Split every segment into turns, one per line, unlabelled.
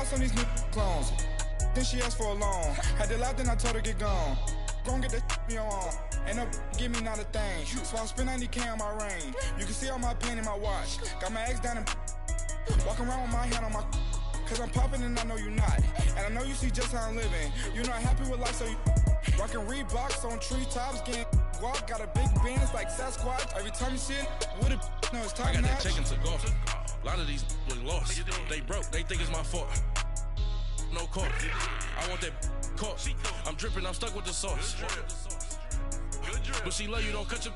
lost on these new clones. Then she asked for a loan. Had to laugh, then I told her get gone. Gon' get that me on. Ain't no give me not a thing. So I spend 90K on my range. You can see all my pen in my watch. Got my ex down and walking around with my hand on my. Cause I'm popping and I know you not. And I know you see just how I'm living. You're not happy with life, so you rockin' Reeboks on treetops, getting walk. Got a big Benz like Sasquatch. Every time you see it, with a no, it's time.
I got that chicken to golf. A lot of these look lost. They broke. They think it's my fault. No court. I want that court. I'm dripping. I'm stuck with the sauce. But she love you. Don't cut your.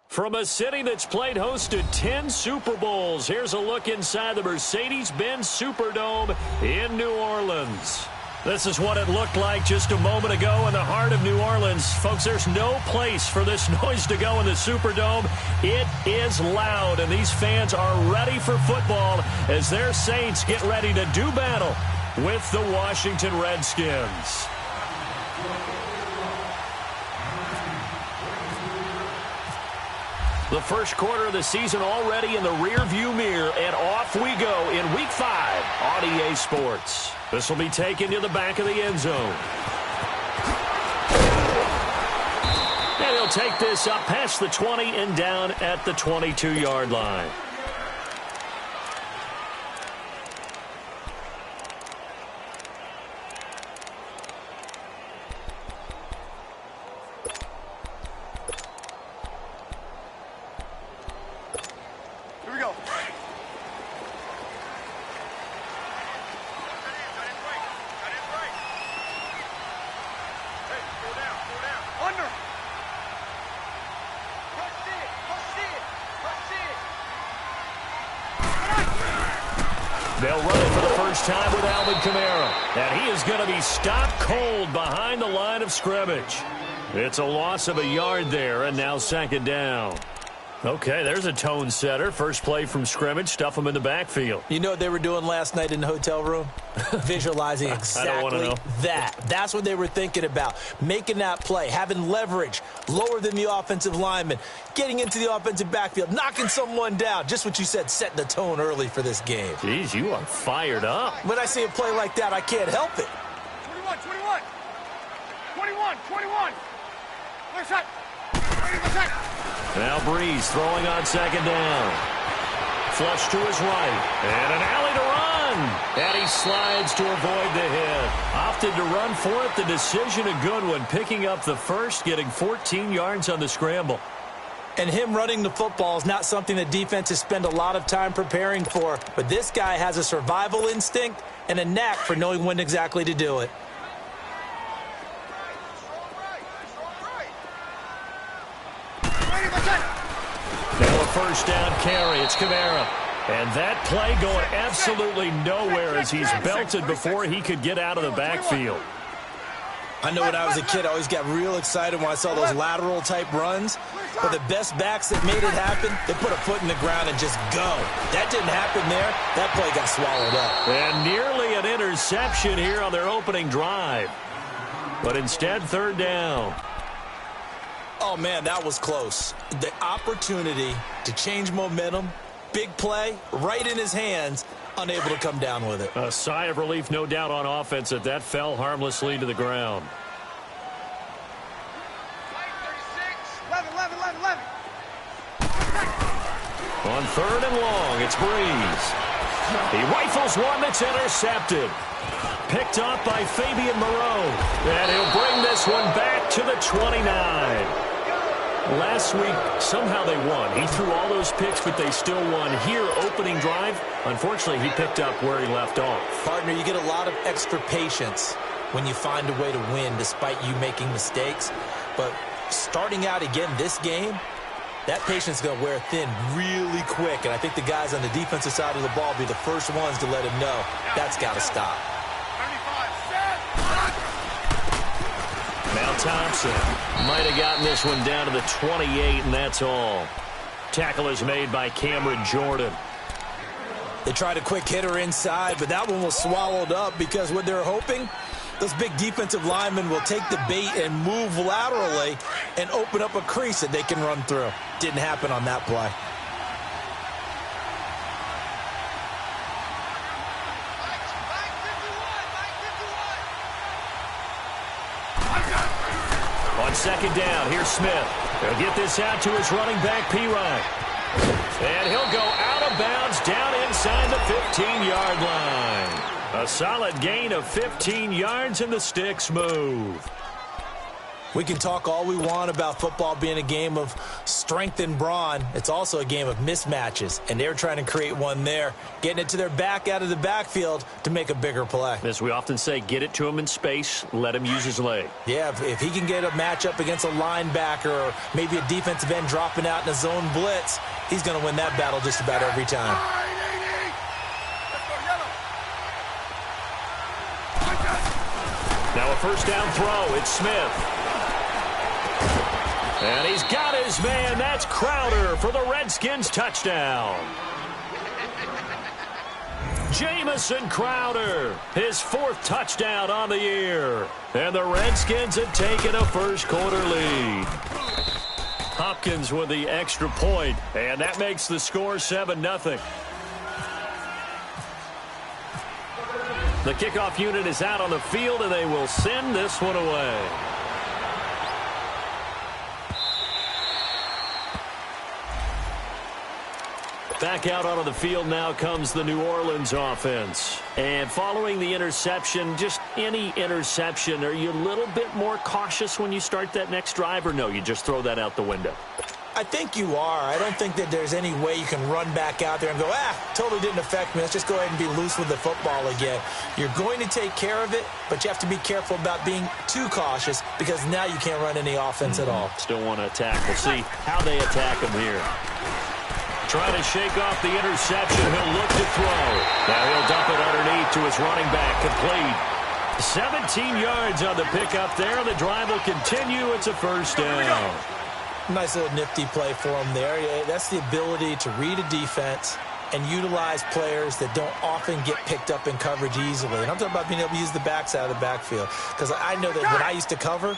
From a city that's played host to 10 Super Bowls, here's a look inside the Mercedes-Benz Superdome in New Orleans. This is what it looked like just a moment ago in the heart of New Orleans. Folks, there's no place for this noise to go in the Superdome. It is loud, and these fans are ready for football as their Saints get ready to do battle with the Washington Redskins. The first quarter of the season already in the rearview mirror, and off we go in Week 5 on EA Sports. This will be taken to the back of the end zone. And he'll take this up past the 20 and down at the 22-yard line. They'll run it for the first time with Alvin Kamara. And he is going to be stopped cold behind the line of scrimmage. It's a loss of a yard there, and now second down. Okay, there's a tone setter. First play from scrimmage, stuff them in the backfield.
You know what they were doing last night in the hotel room? Visualizing exactly that. That's what they were thinking about. Making that play, having leverage, lower than the offensive lineman, getting into the offensive backfield, knocking someone down. Just what you said, setting the tone early for this game.
Jeez, you are fired up.
When I see a play like that, I can't help it.
21. Left side. Left side.
Now Breeze throwing on second down. Flush to his right. And an alley to run. And he slides to avoid the hit. Opted to run for it. The decision a good one. Picking up the first, getting 14 yards on the scramble.
And him running the football is not something that defenses spend a lot of time preparing for. But this guy has a survival instinct and a knack for knowing when exactly to do it.
Now a first down carry. It's Kamara. And that play going absolutely nowhere as he's belted before he could get out of the backfield.
I know when I was a kid, I always got real excited when I saw those lateral-type runs. But the best backs that made it happen, they put a foot in the ground and just go. That didn't happen there. That play got swallowed up.
And nearly an interception here on their opening drive. But instead, third down.
Oh, man, that was close. The opportunity to change momentum, big play, right in his hands, unable to come down with it.
A sigh of relief, no doubt, on offense that fell harmlessly to the ground.
11.
On third and long, it's Breeze. He rifles one that's intercepted. Picked up by Fabian Moreau. And he'll bring this one back to the 29. Last week, somehow they won. He threw all those picks, but they still won. Here, opening drive, unfortunately, he picked up where he left off.
Partner, you get a lot of extra patience when you find a way to win despite you making mistakes. But starting out again this game, that patience is going to wear thin really quick. And I think the guys on the defensive side of the ball will be the first ones to let him know that's got to stop.
Now Thompson might have gotten this one down to the 28, and that's all. Tackle is made by Cameron Jordan.
They tried a quick hitter inside, but that one was swallowed up because what they're hoping, those big defensive linemen will take the bait and move laterally and open up a crease that they can run through. Didn't happen on that play.
On second down, here's Smith. He'll get this out to his running back, P-Ryan. And he'll go out of bounds down inside the 15-yard line. A solid gain of 15 yards, and the sticks move.
We can talk all we want about football being a game of strength and brawn. It's also a game of mismatches, and they're trying to create one there, getting it to their back out of the backfield to make a bigger play.
As we often say, get it to him in space, let him use his leg.
Yeah, if he can get a matchup against a linebacker or maybe a defensive end dropping out in a zone blitz, he's going to win that battle just about every time.
Now a first down throw. It's Smith. And he's got his man. That's Crowder for the Redskins touchdown. Jamison Crowder, his 4th touchdown on the year. And the Redskins have taken a first-quarter lead. Hopkins with the extra point, and that makes the score 7-0. The kickoff unit is out on the field, and they will send this one away. Back out onto the field now comes the New Orleans offense. And following the interception, just any interception, are you a little bit more cautious when you start that next drive, or no, you just throw that out the window?
I think you are. I don't think that there's any way you can run back out there and go, totally didn't affect me. Let's just go ahead and be loose with the football again. You're going to take care of it, but you have to be careful about being too cautious because now you can't run any offense at all.
Still want to attack. We'll see how they attack him here. Trying to shake off the interception. He'll look to throw. Now he'll dump it underneath to his running back. Complete. 17 yards on the pickup there. The drive will continue. It's a first down.
Nice little nifty play for him there. That's the ability to read a defense and utilize players that don't often get picked up in coverage easily. And I'm talking about being able to use the backside of the backfield. Because I know that when I used to cover,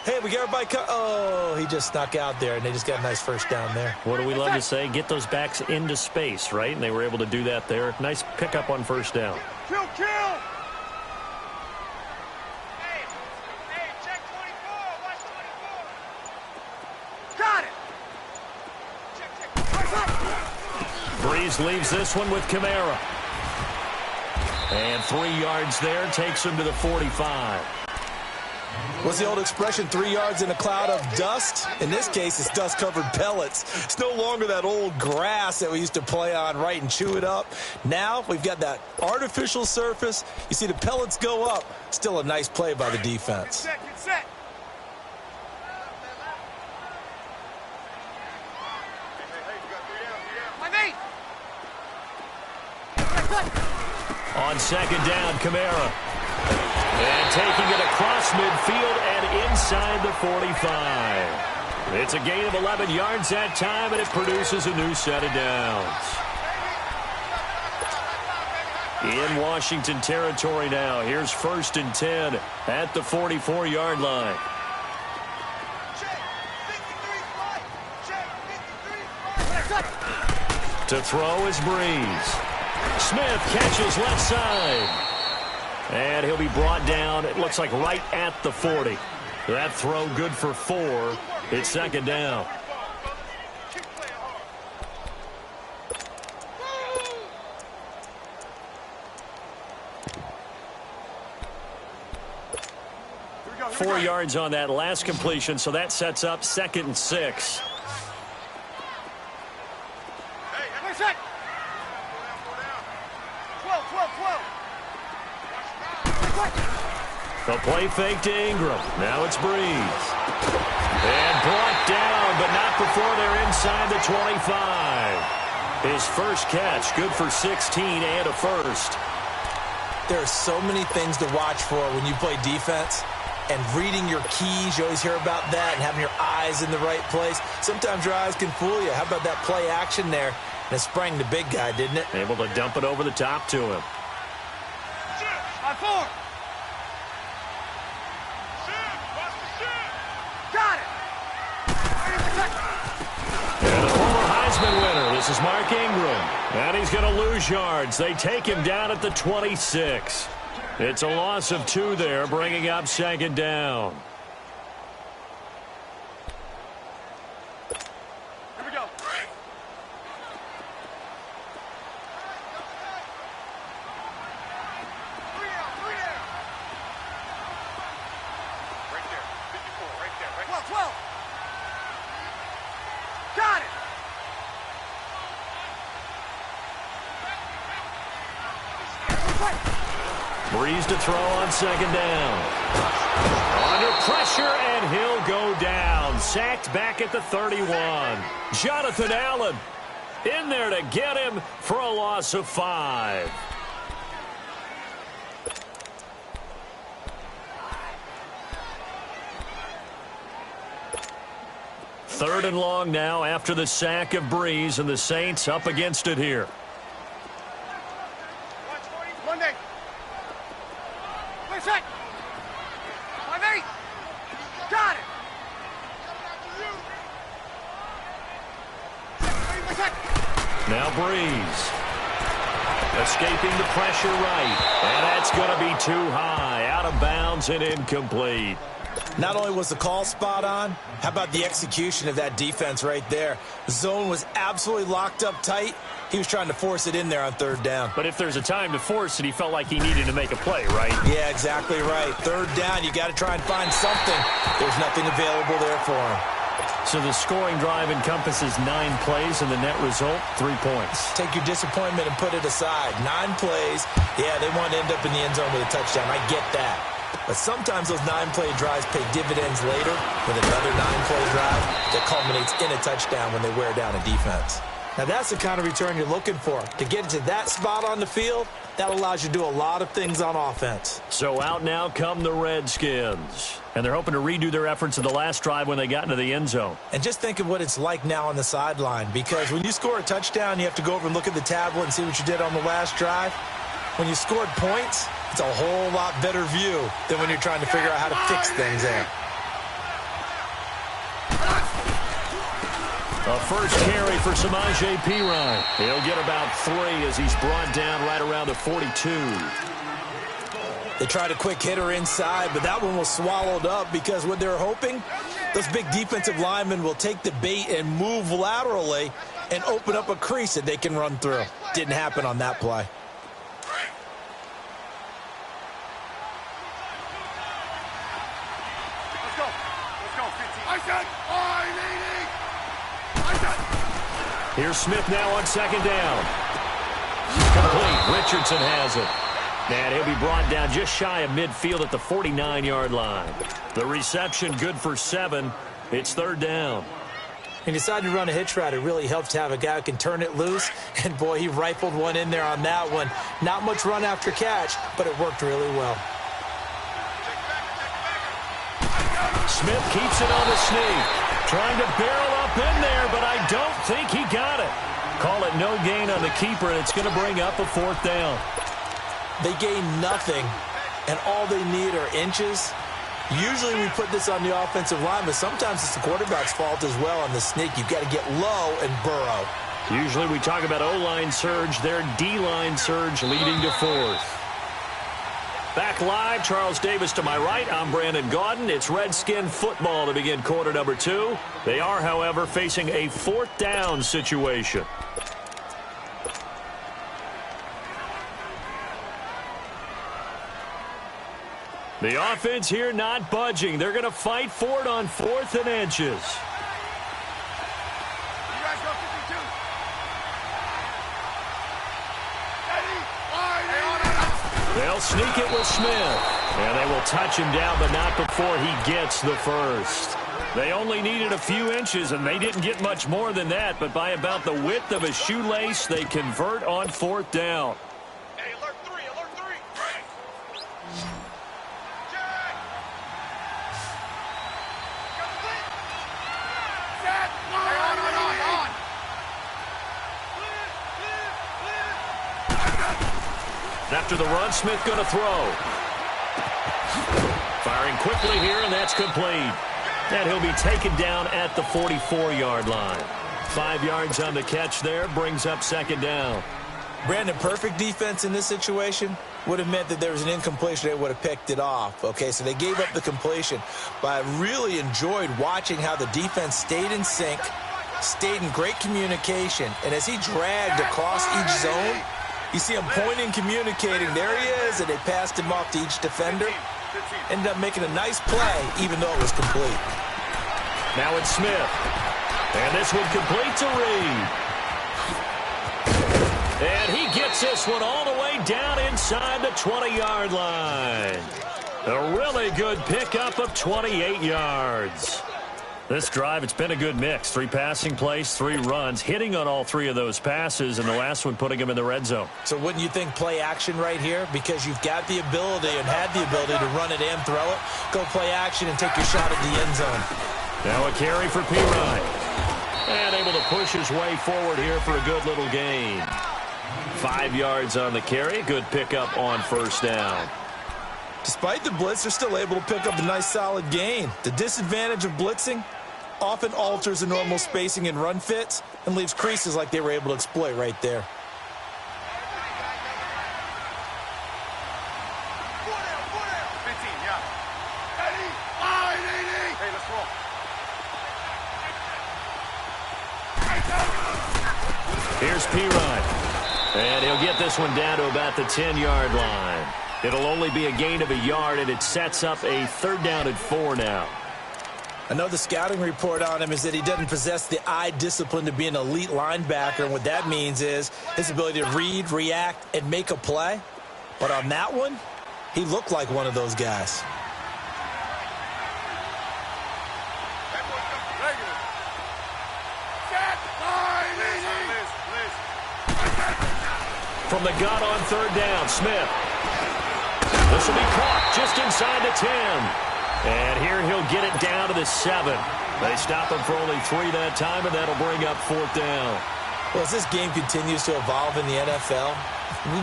hey, we got everybody oh, he just snuck out there, and they just got a nice first down there.
What do we love to say? Get those backs into space, right? And they were able to do that there. Nice pickup on first down.
Kill! Hey, check 24. Watch 24. Got it. Check.
Breeze leaves this one with Kamara. And 3 yards there takes him to the 45.
What's the old expression, 3 yards in a cloud of dust? In this case, it's dust-covered pellets. It's no longer that old grass that we used to play on, right, and chew it up. Now we've got that artificial surface. You see the pellets go up. Still a nice play by the defense.
Get set. My mate.
On second down, Kamara. And taking it across midfield and inside the 45. It's a gain of 11 yards that time, and it produces a new set of downs. In Washington territory now. Here's 1st and 10 at the 44-yard line. To throw is Breeze. Smith catches left side. And he'll be brought down, it looks like right at the 40. That throw good for 4. It's second down. Here 4 yards on that last completion, so that sets up 2nd and 6. The play fake to Ingram. Now it's Breeze. And brought down, but not before they're inside the 25. His first catch, good for 16 and a first.
There are so many things to watch for when you play defense. And reading your keys, you always hear about that, and having your eyes in the right place. Sometimes your eyes can fool you. How about that play action there? And it sprang the big guy, didn't it?
Able to dump it over the top to him.
On 4. Got it.
And a former Heisman winner. This is Mark Ingram. And he's going to lose yards. They take him down at the 26. It's a loss of 2 there, bringing up 2nd down. Breeze to throw on second down. Under pressure, and he'll go down. Sacked back at the 31. Jonathan Allen in there to get him for a loss of 5. Third and long now after the sack of Breeze, and the Saints up against it here.
Monday. Wait a sec. 5-8. Got it. Wait a sec.
Now Breeze. Escaping the pressure right. And that's going to be too high. Out of bounds and incomplete.
Not only was the call spot on, how about the execution of that defense right there? The zone was absolutely locked up tight. He was trying to force it in there on third down.
But if there's a time to force it, he felt like he needed to make a play, right?
Yeah, exactly right. Third down, you got to try and find something. There's nothing available there for him.
So the scoring drive encompasses 9 plays, and the net result, 3 points.
Take your disappointment and put it aside. 9 plays. Yeah, they want to end up in the end zone with a touchdown. I get that. But sometimes those 9-play drives pay dividends later with another 9-play drive that culminates in a touchdown when they wear down a defense. Now that's the kind of return you're looking for. To get into that spot on the field, that allows you to do a lot of things on offense.
So out now come the Redskins. And they're hoping to redo their efforts in the last drive when they got into the end zone.
And just think of what it's like now on the sideline, because when you score a touchdown, you have to go over and look at the tablet and see what you did on the last drive. When you scored points, it's a whole lot better view than when you're trying to figure out how to fix things there.
A first carry for Samaje Perine. He'll get about 3 as he's brought down right around the 42.
They tried a quick hitter inside, but that one was swallowed up because what they're hoping, those big defensive linemen will take the bait and move laterally and open up a crease that they can run through. Didn't happen on that play.
Here's Smith now on second down. Complete. Richardson has it. And he'll be brought down just shy of midfield at the 49-yard line. The reception good for 7. It's third down.
He decided to run a hitch route. It really helps to have a guy who can turn it loose. And, boy, he rifled one in there on that one. Not much run after catch, but it worked really well.
Smith keeps it on the sneak. Trying to barrel up in there, but I don't think he got it. Call it no gain on the keeper, and it's going to bring up a 4th down.
They gain nothing, and all they need are inches. Usually we put this on the offensive line, but sometimes it's the quarterback's fault as well on the sneak. You've got to get low and burrow.
Usually we talk about O-line surge, their D-line surge leading to 4th. Back live, Charles Davis to my right. I'm Brandon Gaudin. It's Redskin football to begin quarter number 2. They are, however, facing a 4th down situation. The offense here not budging. They're going to fight for it on 4th and inches. They'll sneak it with Smith. And they will touch him down, but not before he gets the first. They only needed a few inches, and they didn't get much more than that. But by about the width of a shoelace, they convert on 4th down.
Hey, alert 3, alert 3. Jack. Set. On.
After the run, Smith going to throw. Firing quickly here, and that's complete. And he'll be taken down at the 44-yard line. 5 yards on the catch there, brings up second down.
Brandon, perfect defense in this situation would have meant that there was an incompletion. They would have picked it off. Okay, so they gave up the completion. But I really enjoyed watching how the defense stayed in sync, stayed in great communication. And as he dragged across each zone, you see him pointing, communicating. There he is, and they passed him off to each defender. Ended up making a nice play, even though it was complete.
Now it's Smith. And this one complete to Reed. And he gets Gets this one all the way down inside the 20-yard line. A really good pickup of 28 yards. This drive, it's been a good mix. 3 passing plays, 3 runs, hitting on all 3 of those passes, and the last one putting him in the red zone.
So wouldn't you think play action right here? Because you've got the ability and had the ability to run it and throw it. Go play action and take your shot at the end zone.
Now a carry for Pirine. And able to push his way forward here for a good little gain. 5 yards on the carry. Good pickup on first down.
Despite the blitz, they're still able to pick up a nice solid gain. The disadvantage of blitzing often alters the normal spacing and run fits and leaves creases like they were able to exploit right there.
Here's Pirine. And he'll get this one down to about the 10-yard line. It'll only be a gain of a yard, and it sets up a 3rd down and 4 now.
I know the scouting report on him is that he doesn't possess the eye discipline to be an elite linebacker, and what that means is his ability to read, react, and make a play. But on that one, he looked like one of those guys.
From the gun on 3rd down, Smith. This will be caught just inside the 10. And here he'll get it down to the 7. They stop him for only 3 that time, and that'll bring up 4th down.
Well, as this game continues to evolve in the NFL,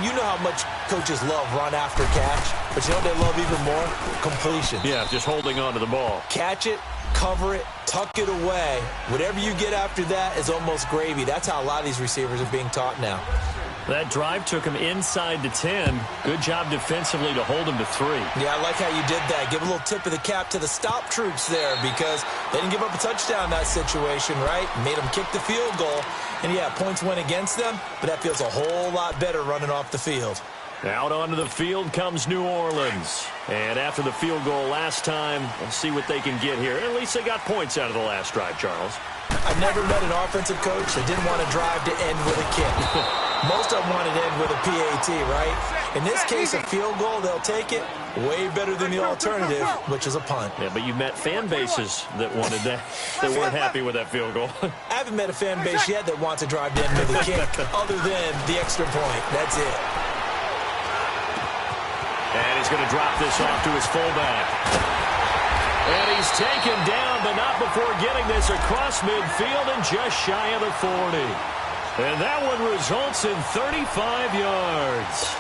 you know how much coaches love run after catch, but you know what they love even more? Completion.
Yeah, just holding on to the ball.
Catch it, cover it, tuck it away. Whatever you get after that is almost gravy. That's how a lot of these receivers are being taught now.
That drive took him inside the 10. Good job defensively to hold him to 3.
Yeah, I like how you did that. Give a little tip of the cap to the stop troops there because they didn't give up a touchdown in that situation, right? Made them kick the field goal. And, yeah, points went against them, but that feels a whole lot better running off the field.
Out onto the field comes New Orleans. And after the field goal last time, let's see what they can get here. At least they got points out of the last drive, Charles.
I've never met an offensive coach that didn't want to drive to end with a kick. Most of them wanted to end with a PAT, right? In this case, a field goal, they'll take it. Way better than the alternative, which is a punt.
Yeah, but you met fan bases that wanted that. They weren't happy with that field goal.
I haven't met a fan base yet that wants to drive to end with a kick other than the extra point. That's it.
And he's going to drop this off to his fullback. And he's taken down, but not before getting this across midfield and just shy of the 40. And that one results in 35 yards.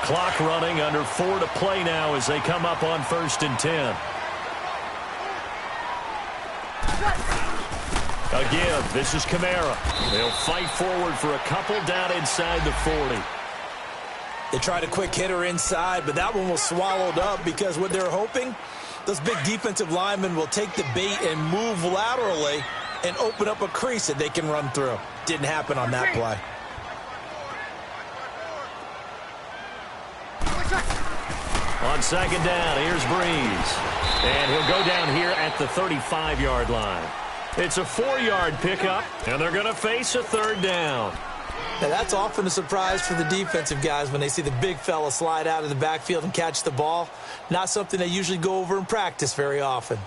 Clock running, under 4 to play now as they come up on 1st and 10. Again, this is Kamara. They'll fight forward for a couple down inside the 40.
They tried a quick hitter inside, but that one was swallowed up because what they're hoping, those big defensive linemen will take the bait and move laterally and open up a crease that they can run through. Didn't happen on that play.
On 2nd down, here's Breeze. And he'll go down here at the 35-yard line. It's a 4-yard pickup, and they're going to face a 3rd down.
Now, that's often a surprise for the defensive guys when they see the big fella slide out of the backfield and catch the ball. Not something they usually go over in practice very often.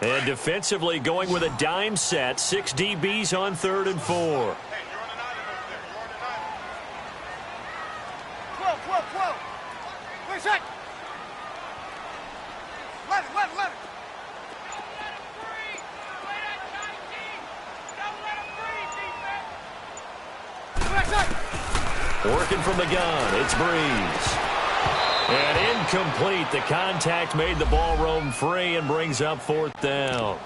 And defensively going with a dime set. 6 DBs on 3rd and 4. Working from the gun, it's Breeze. And incomplete. The contact made the ball roam free and brings up 4th down.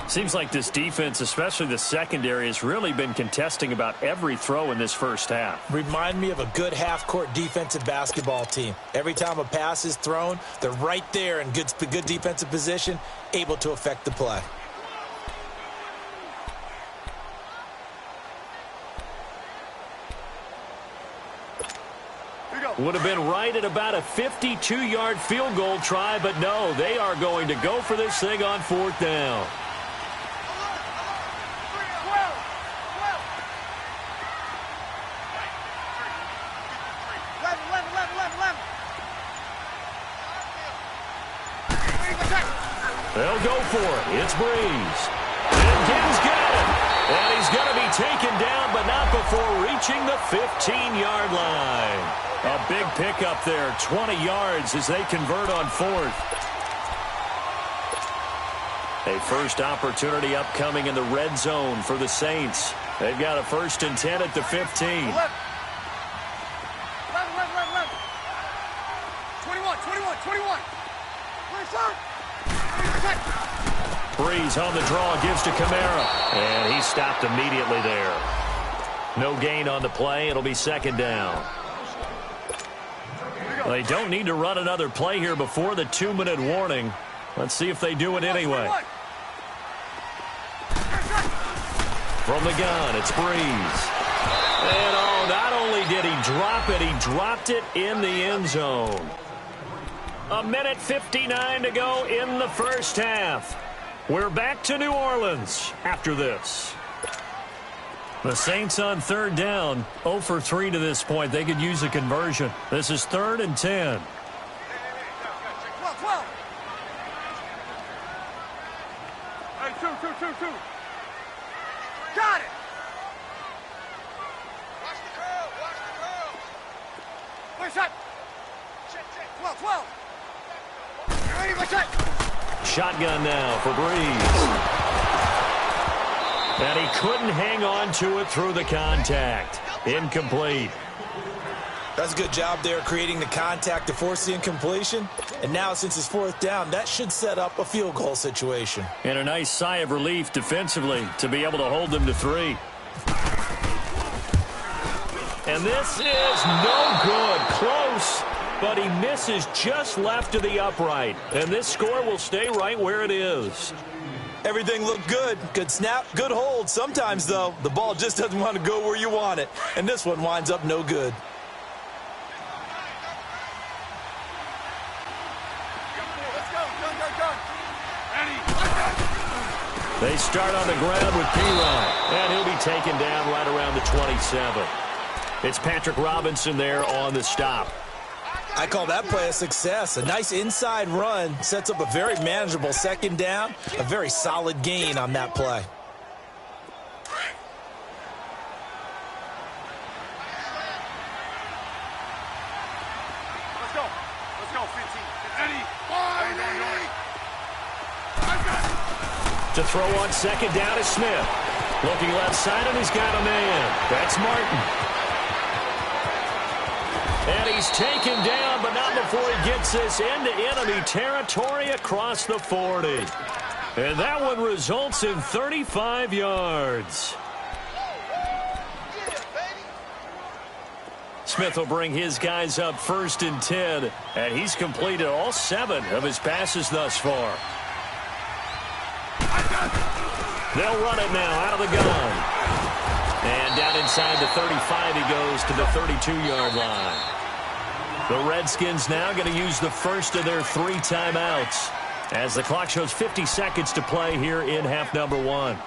Seems like this defense, especially the secondary, has really been contesting about every throw in this first half.
Remind me of a good half-court defensive basketball team. Every time a pass is thrown, they're right there in good defensive position, able to affect the play.
Here we go.
Would have been right at about a 52-yard field goal try, but no, they are going to go for this thing on 4th down. They'll go for it. It's Breeze. And Gibbs got it. And he's going to be taken down, but not before reaching the 15-yard line. A big pickup there, 20 yards as they convert on 4th. A first opportunity upcoming in the red zone for the Saints. They've got a 1st and 10 at the 15.
11. 21.
Breeze on the draw, gives to Kamara. And he stopped immediately there. No gain on the play. It'll be 2nd down. They don't need to run another play here before the 2-minute warning. Let's see if they do it anyway. From the gun, it's Breeze. And not only did he drop it, he dropped it in the end zone. 1:59 to go in the first half. We're back to New Orleans after this. The Saints on 3rd down, 0 for 3 to this point. They could use a conversion. This is 3rd and 10.
12. Hey, two. Got it. Watch the curl. Where's that? Check. 12.
Shotgun now for Breeze. And he couldn't hang on to it through the contact. Incomplete.
That's a good job there creating the contact to force the incompletion. And now since it's 4th down, that should set up a field goal situation.
And a nice sigh of relief defensively to be able to hold them to 3. And this is no good. Close. But he misses just left of the upright. And this score will stay right where it is.
Everything looked good. Good snap, good hold. Sometimes, though, the ball just doesn't want to go where you want it. And this one winds up no good.
They start on the ground with P-Rod. And he'll be taken down right around the 27. It's Patrick Robinson there on the stop.
I call that play a success. A nice inside run sets up a very manageable 2nd down. A very solid gain on that play.
Let's go, 15. Eddie.
To throw on 2nd down is Smith. Looking left side, and he's got a man. That's Martin. And he's taken down, but not before he gets this into enemy territory across the 40. And that one results in 35 yards. Smith will bring his guys up 1st and 10, and he's completed all 7 of his passes thus far. They'll run it now out of the gun. And down inside the 35 he goes to the 32-yard line. The Redskins now going to use the first of their 3 timeouts as the clock shows 50 seconds to play here in half number 1.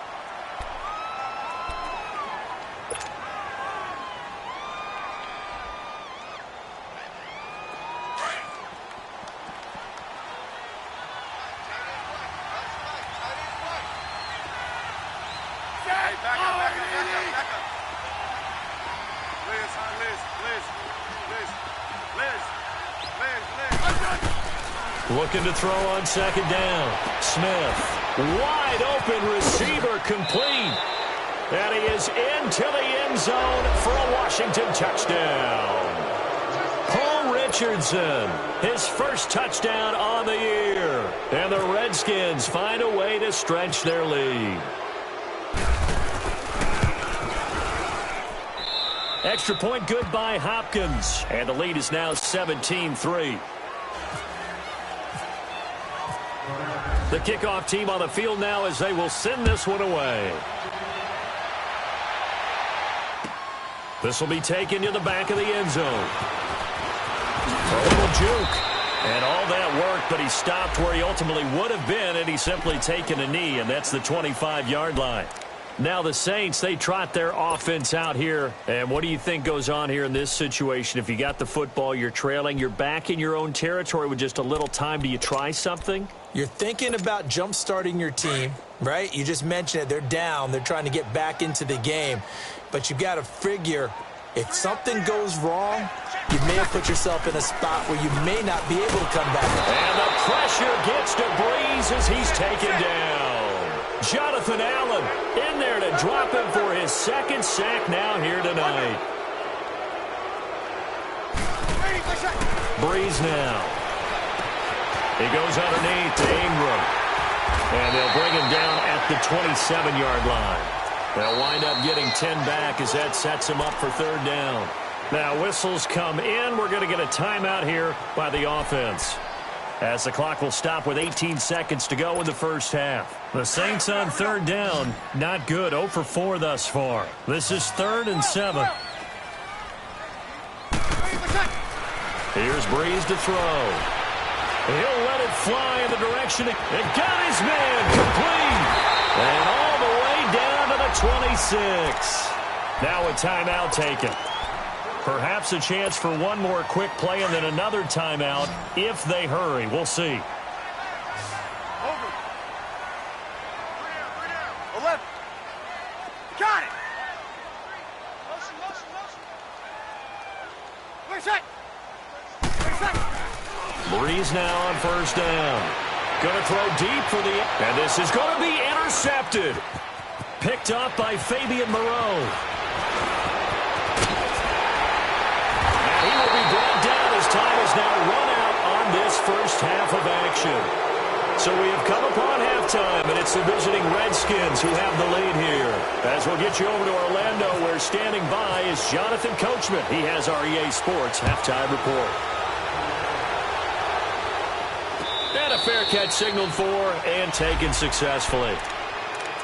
Looking to throw on 2nd down. Smith, wide open receiver, complete. And he is into the end zone for a Washington touchdown. Paul Richardson, his first touchdown on the year. And the Redskins find a way to stretch their lead. Extra point good by Hopkins. And the lead is now 17-3. The kickoff team on the field now as they will send this one away. This will be taken to the back of the end zone. juke. And all that worked, but he stopped where he ultimately would have been, and he's simply taken a knee, and that's the 25-yard line. Now the Saints, they trot their offense out here. And what do you think goes on here in this situation? If you got the football, you're trailing, you're back in your own territory with just a little time. Do you try something?
You're thinking about jump-starting your team, right? You just mentioned it. They're down. They're trying to get back into the game. But you got to figure if something goes wrong, you may have put yourself in a spot where you may not be able to come back.
And the pressure gets to Breeze as he's taken down. Jonathan Allen in there to drop him for his second sack now here tonight. Breeze now. He goes underneath to Ingram. And they'll bring him down at the 27-yard line. They'll wind up getting 10 back as that sets him up for third down. Now whistles come in. We're going to get a timeout here by the offense, as the clock will stop with 18 seconds to go in the first half. The Saints on third down. Not good. 0 for 4 thus far. This is 3rd and 7. Here's Breeze to throw. He'll let it fly in the direction. It got his man complete. And all the way down to the 26. Now a timeout taken. Perhaps a chance for one more quick play and then another timeout if they hurry. We'll see.
Over. 11. Got it. Motion, motion, motion. Wait a sec. Wait a sec.
Breeze now on first down. Going to throw deep for the... And this is going to be intercepted. Picked up by Fabian Moreau. Time is now run out on this first half of action. So we have come upon halftime, and it's the visiting Redskins who have the lead here. As we'll get you over to Orlando, where standing by is Jonathan Coachman. He has our EA Sports halftime report. And a fair catch signaled for and taken successfully.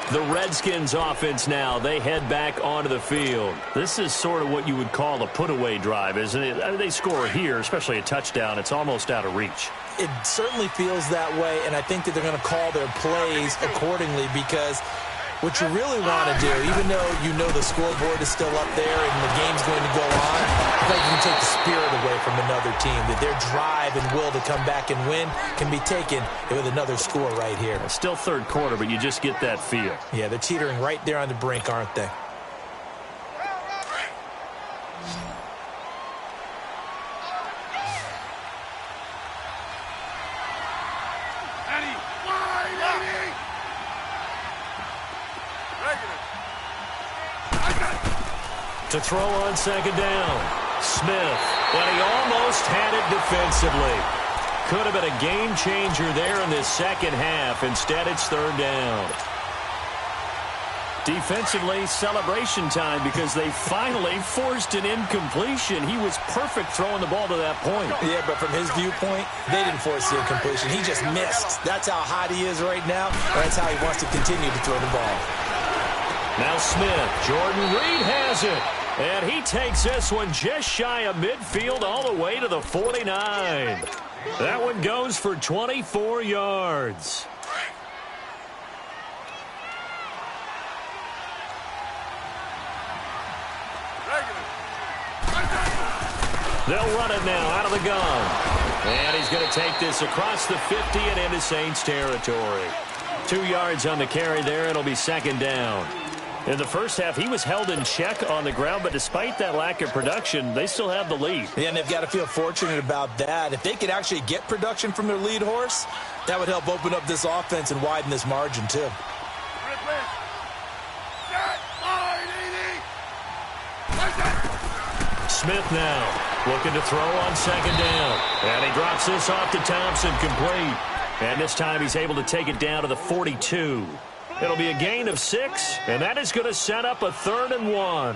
The Redskins offense now, they head back onto the field. This is sort of what you would call a put-away drive, isn't it? I mean, they score here, especially a touchdown. It's almost out of reach.
It certainly feels that way, and I think that they're going to call their plays accordingly, because what you really want to do, even though you know the scoreboard is still up there and the game's going to go on, I think you can take the spirit away from another team, that their drive and will to come back and win can be taken with another score right here.
It's still third quarter, but you just get that feel.
Yeah, they're teetering right there on the brink, aren't they?
To throw on second down. Smith. And he almost had it defensively. Could have been a game changer there in this second half. Instead, it's third down. Defensively, celebration time, because they finally forced an incompletion. He was perfect throwing the ball to that point.
Yeah, but from his viewpoint, they didn't force the incompletion. He just missed. That's how hot he is right now. That's how he wants to continue to throw the ball.
Now Smith. Jordan Reed has it. And he takes this one just shy of midfield all the way to the 49. That one goes for 24 yards. They'll run it now out of the gun. And he's going to take this across the 50 and into Saints territory. 2 yards on the carry there. It'll be second down. In the first half, he was held in check on the ground, but despite that lack of production, they still have the lead.
Yeah, and they've got to feel fortunate about that. If they could actually get production from their lead horse, that would help open up this offense and widen this margin, too.
Smith now looking to throw on second down. And he drops this off to Thompson, complete. And this time he's able to take it down to the 42. It'll be a gain of 6, and that is going to set up a 3rd and 1.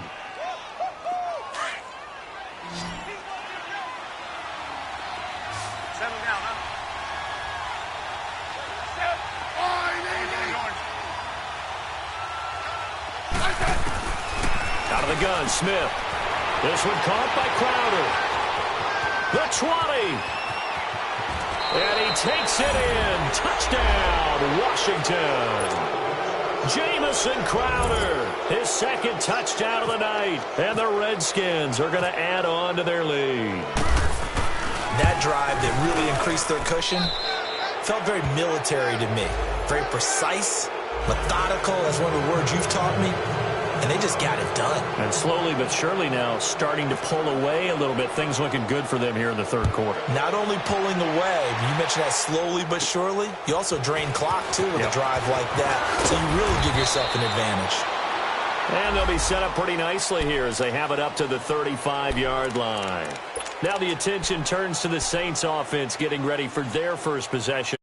Out of the gun, Smith. This one caught by Crowder. The 20. takes it in. Touchdown, Washington. Jamison Crowder, his second touchdown of the night. And the Redskins are going to add on to their lead.
That drive that really increased their cushion felt very military to me. Very precise, methodical, that's one of the words you've taught me. And they just got it done.
And slowly but surely now starting to pull away a little bit. Things looking good for them here in the third quarter.
Not only pulling away, you mentioned that slowly but surely, you also drain clock, too, with a drive like that. So you really give yourself an advantage.
And they'll be set up pretty nicely here as they have it up to the 35-yard line. Now the attention turns to the Saints offense getting ready for their first possession.